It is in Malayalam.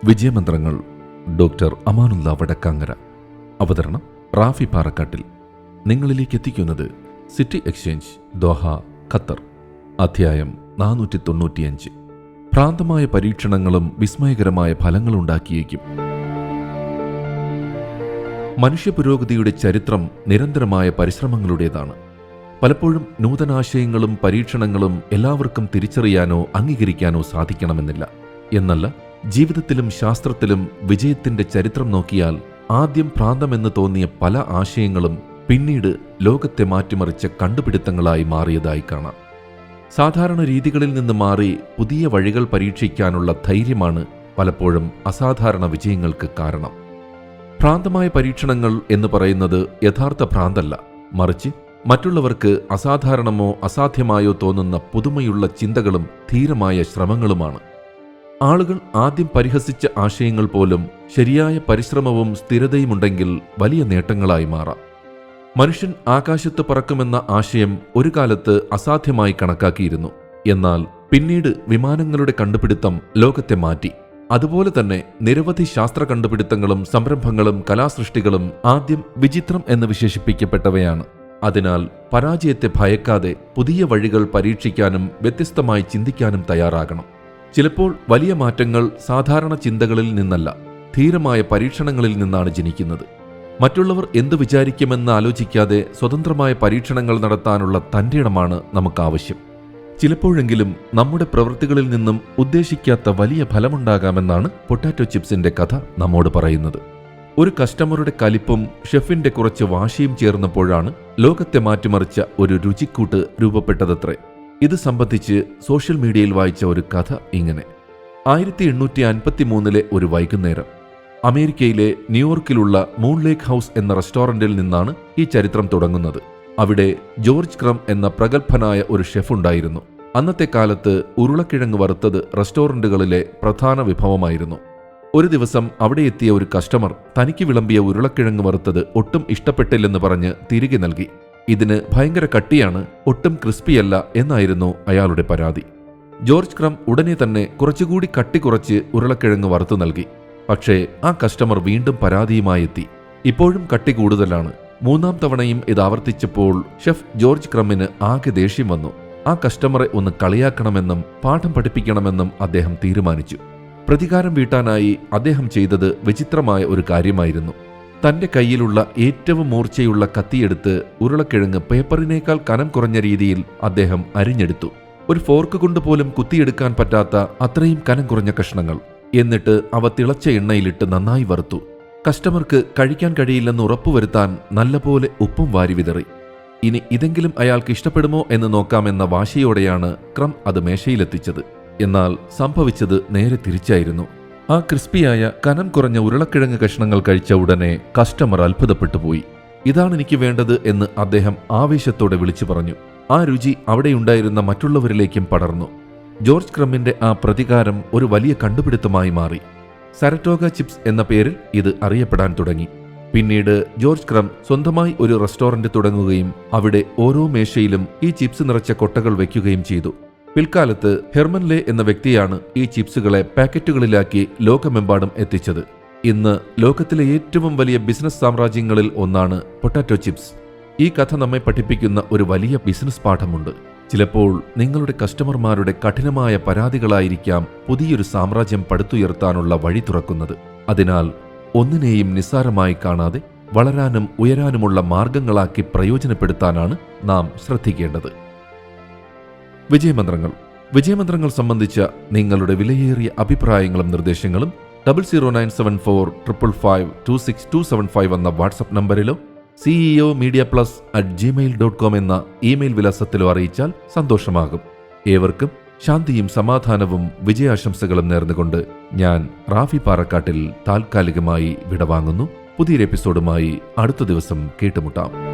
വിജയമന്ത്രങ്ങൾ ഡോക്ടർ അമാനുള്ള വടക്കാങ്ങര. അവതരണം റാഫി പാറക്കാട്ടിൽ. നിങ്ങളിലേക്ക് എത്തിക്കുന്നത് സിറ്റി എക്സ്ചേഞ്ച്, ദോഹ, ഖത്തർ. അധ്യായം 495. ഭ്രാന്തമായ പരീക്ഷണങ്ങളും വിസ്മയകരമായ ഫലങ്ങളുണ്ടാക്കിയേക്കും. മനുഷ്യ പുരോഗതിയുടെ ചരിത്രം നിരന്തരമായ പരിശ്രമങ്ങളുടേതാണ്. പലപ്പോഴും നൂതനാശയങ്ങളും പരീക്ഷണങ്ങളും എല്ലാവർക്കും തിരിച്ചറിയാനോ അംഗീകരിക്കാനോ സാധിക്കണമെന്നില്ല. എന്നല്ല, ജീവിതത്തിലും ശാസ്ത്രത്തിലും വിജയത്തിന്റെ ചരിത്രം നോക്കിയാൽ ആദ്യം ഭ്രാന്തമെന്ന് തോന്നിയ പല ആശയങ്ങളും പിന്നീട് ലോകത്തെ മാറ്റിമറിച്ച കണ്ടുപിടുത്തങ്ങളായി മാറിയതായി കാണാം. സാധാരണ രീതികളിൽ നിന്ന് മാറി പുതിയ വഴികൾ പരീക്ഷിക്കാനുള്ള ധൈര്യമാണ് പലപ്പോഴും അസാധാരണ വിജയങ്ങൾക്ക് കാരണം. ഭ്രാന്തമായ പരീക്ഷണങ്ങൾ എന്ന് പറയുന്നത് യഥാർത്ഥ ഭ്രാന്തല്ല, മറിച്ച് മറ്റുള്ളവർക്ക് അസാധാരണമോ അസാധ്യമായോ തോന്നുന്ന പുതുമയുള്ള ചിന്തകളും ധീരമായ ശ്രമങ്ങളുമാണ്. ആളുകൾ ആദ്യം പരിഹസിച്ച ആശയങ്ങൾ പോലും ശരിയായ പരിശ്രമവും സ്ഥിരതയുമുണ്ടെങ്കിൽ വലിയ നേട്ടങ്ങളായി മാറാം. മനുഷ്യൻ ആകാശത്ത് പറക്കുമെന്ന ആശയം ഒരു കാലത്ത് അസാധ്യമായി കണക്കാക്കിയിരുന്നു. എന്നാൽ പിന്നീട് വിമാനങ്ങളുടെ കണ്ടുപിടുത്തം ലോകത്തെ മാറ്റി. അതുപോലെ തന്നെ നിരവധി ശാസ്ത്ര കണ്ടുപിടുത്തങ്ങളും സംരംഭങ്ങളും കലാസൃഷ്ടികളും ആദ്യം വിചിത്രം എന്ന് വിശേഷിപ്പിക്കപ്പെട്ടവയാണ്. അതിനാൽ പരാജയത്തെ ഭയക്കാതെ പുതിയ വഴികൾ പരീക്ഷിക്കാനും വ്യത്യസ്തമായി ചിന്തിക്കാനും തയ്യാറാകണം. ചിലപ്പോൾ വലിയ മാറ്റങ്ങൾ സാധാരണ ചിന്തകളിൽ നിന്നല്ല, ധീരമായ പരീക്ഷണങ്ങളിൽ നിന്നാണ് ജനിക്കുന്നത്. മറ്റുള്ളവർ എന്തു വിചാരിക്കുമെന്ന് ആലോചിക്കാതെ സ്വതന്ത്രമായ പരീക്ഷണങ്ങൾ നടത്താനുള്ള തന്റേടമാണ് നമുക്കാവശ്യം. ചിലപ്പോഴെങ്കിലും നമ്മുടെ പ്രവൃത്തികളിൽ നിന്നും ഉദ്ദേശിക്കാത്ത വലിയ ഫലമുണ്ടാകാമെന്നാണ് പൊട്ടാറ്റോ ചിപ്സിന്റെ കഥ നമ്മോട് പറയുന്നത്. ഒരു കസ്റ്റമറുടെ കലിപ്പും ഷെഫിന്റെ കുറച്ച് വാശിയും ചേർന്നപ്പോഴാണ് ലോകത്തെ മാറ്റിമറിച്ച ഒരു രുചിക്കൂട്ട് രൂപപ്പെട്ടതത്രേ. ഇത് സംബന്ധിച്ച് സോഷ്യൽ മീഡിയയിൽ വായിച്ച ഒരു കഥ ഇങ്ങനെ. 1853 ഒരു വൈകുന്നേരം അമേരിക്കയിലെ ന്യൂയോർക്കിലുള്ള മൂൺ ലേക്ക് ഹൗസ് എന്ന റെസ്റ്റോറന്റിൽ നിന്നാണ് ഈ ചരിത്രം തുടങ്ങുന്നത്. അവിടെ ജോർജ് ക്രം എന്ന പ്രഗത്ഭനായ ഒരു ഷെഫ് ഉണ്ടായിരുന്നു. അന്നത്തെ കാലത്ത് ഉരുളക്കിഴങ്ങ് വറുത്തത് റെസ്റ്റോറന്റുകളിലെ പ്രധാന വിഭവമായിരുന്നു. ഒരു ദിവസം അവിടെ എത്തിയ ഒരു കസ്റ്റമർ തനിക്ക് വിളമ്പിയ ഉരുളക്കിഴങ്ങ് വറുത്തത് ഒട്ടും ഇഷ്ടപ്പെട്ടില്ലെന്ന് പറഞ്ഞ് തിരികെ നൽകി. ഇതിന് ഭയങ്കര കട്ടിയാണ്, ഒട്ടും ക്രിസ്പിയല്ല എന്നായിരുന്നു അയാളുടെ പരാതി. ജോർജ് ക്രം ഉടനെ തന്നെ കുറച്ചുകൂടി കട്ടി കുറച്ച് ഉരുളക്കിഴങ്ങ് വറുത്തു നൽകി. പക്ഷേ ആ കസ്റ്റമർ വീണ്ടും പരാതിയുമായി എത്തി. ഇപ്പോഴും കട്ടി കൂടുതലാണ്. മൂന്നാം തവണയും ഇത് ആവർത്തിച്ചപ്പോൾ ഷെഫ് ജോർജ് ക്രമിന് ആകെ ദേഷ്യം വന്നു. ആ കസ്റ്റമറെ ഒന്ന് കളിയാക്കണമെന്നും പാഠം പഠിപ്പിക്കണമെന്നും അദ്ദേഹം തീരുമാനിച്ചു. പ്രതികാരം വീട്ടാനായി അദ്ദേഹം ചെയ്തത് വിചിത്രമായ ഒരു കാര്യമായിരുന്നു. തന്റെ കയ്യിലുള്ള ഏറ്റവും മൂർച്ചയുള്ള കത്തിയെടുത്ത് ഉരുളക്കിഴങ്ങ് പേപ്പറിനേക്കാൾ കനം കുറഞ്ഞ രീതിയിൽ അദ്ദേഹം അരിഞ്ഞെടുത്തു. ഒരു ഫോർക്ക് കൊണ്ടുപോലും കുത്തിയെടുക്കാൻ പറ്റാത്ത അത്രയും കനം കുറഞ്ഞ കഷ്ണങ്ങൾ. എന്നിട്ട് അവ തിളച്ച എണ്ണയിലിട്ട് നന്നായി വറുത്തു. കസ്റ്റമർക്ക് കഴിക്കാൻ കഴിയില്ലെന്ന് ഉറപ്പുവരുത്താൻ നല്ലപോലെ ഉപ്പും വാരി വിതറി. ഇനി ഇതെങ്കിലും അയാൾക്ക് ഇഷ്ടപ്പെടുമോ എന്ന് നോക്കാമെന്ന വാശിയോടെയാണ് ക്രം അത് മേശയിലെത്തിച്ചത്. എന്നാൽ സംഭവിച്ചത് നേരെ തിരിച്ചായിരുന്നു. ആ ക്രിസ്പിയായ കനം കുറഞ്ഞ ഉരുളക്കിഴങ്ങ് കഷ്ണങ്ങൾ കഴിച്ച ഉടനെ കസ്റ്റമർ അത്ഭുതപ്പെട്ടു പോയി. ഇതാണ് എനിക്ക് വേണ്ടത് എന്ന് അദ്ദേഹം ആവേശത്തോടെ വിളിച്ചു പറഞ്ഞു. ആ രുചി അവിടെയുണ്ടായിരുന്ന മറ്റുള്ളവരിലേക്കും പടർന്നു. ജോർജ് ക്രമിന്റെ ആ പ്രതികാരം ഒരു വലിയ കണ്ടുപിടുത്തമായി മാറി. സരറ്റോഗ ചിപ്സ് എന്ന പേരിൽ ഇത് അറിയപ്പെടാൻ തുടങ്ങി. പിന്നീട് ജോർജ് ക്രം സ്വന്തമായി ഒരു റെസ്റ്റോറന്റ് തുടങ്ങുകയും അവിടെ ഓരോ മേശയിലും ഈ ചിപ്സ് നിറച്ച കൊട്ടകൾ വയ്ക്കുകയും ചെയ്തു. പിൽക്കാലത്ത് ഹെർമൻ ലേ എന്ന വ്യക്തിയാണ് ഈ ചിപ്സുകളെ പാക്കറ്റുകളിലാക്കി ലോകമെമ്പാടും എത്തിച്ചത്. ഇന്ന് ലോകത്തിലെ ഏറ്റവും വലിയ ബിസിനസ് സാമ്രാജ്യങ്ങളിൽ ഒന്നാണ് പൊട്ടാറ്റോ ചിപ്സ്. ഈ കഥ നമ്മെ പഠിപ്പിക്കുന്ന ഒരു വലിയ ബിസിനസ് പാഠമുണ്ട്. ചിലപ്പോൾ നിങ്ങളുടെ കസ്റ്റമർമാരുടെ കഠിനമായ പരാതികളായിരിക്കാം പുതിയൊരു സാമ്രാജ്യം പടുത്തുയർത്താനുള്ള വഴി തുറക്കുന്നത്. അതിനാൽ ഒന്നിനെയും നിസ്സാരമായി കാണാതെ വളരാനും ഉയരാനുമുള്ള മാർഗങ്ങളാക്കി പ്രയോജനപ്പെടുത്താനാണ് നാം ശ്രദ്ധിക്കേണ്ടത്. വിജയമന്ത്രങ്ങൾ സംബന്ധിച്ച നിങ്ങളുടെ വിലയേറിയ അഭിപ്രായങ്ങളും നിർദ്ദേശങ്ങളും 0097455526275 എന്ന വാട്സ്ആപ്പ് നമ്പറിലോ ceomedia+@gmail.com എന്ന ഇമെയിൽ വിലാസത്തിലോ അറിയിച്ചാൽ സന്തോഷമാകും. ഏവർക്കും ശാന്തിയും സമാധാനവും വിജയാശംസകളും നേർന്നുകൊണ്ട് ഞാൻ റാഫി പാറക്കാട്ടിൽ താൽക്കാലികമായി വിടവാങ്ങുന്നു. പുതിയൊരു എപ്പിസോഡുമായി അടുത്ത ദിവസം കേട്ടുമുട്ടാം.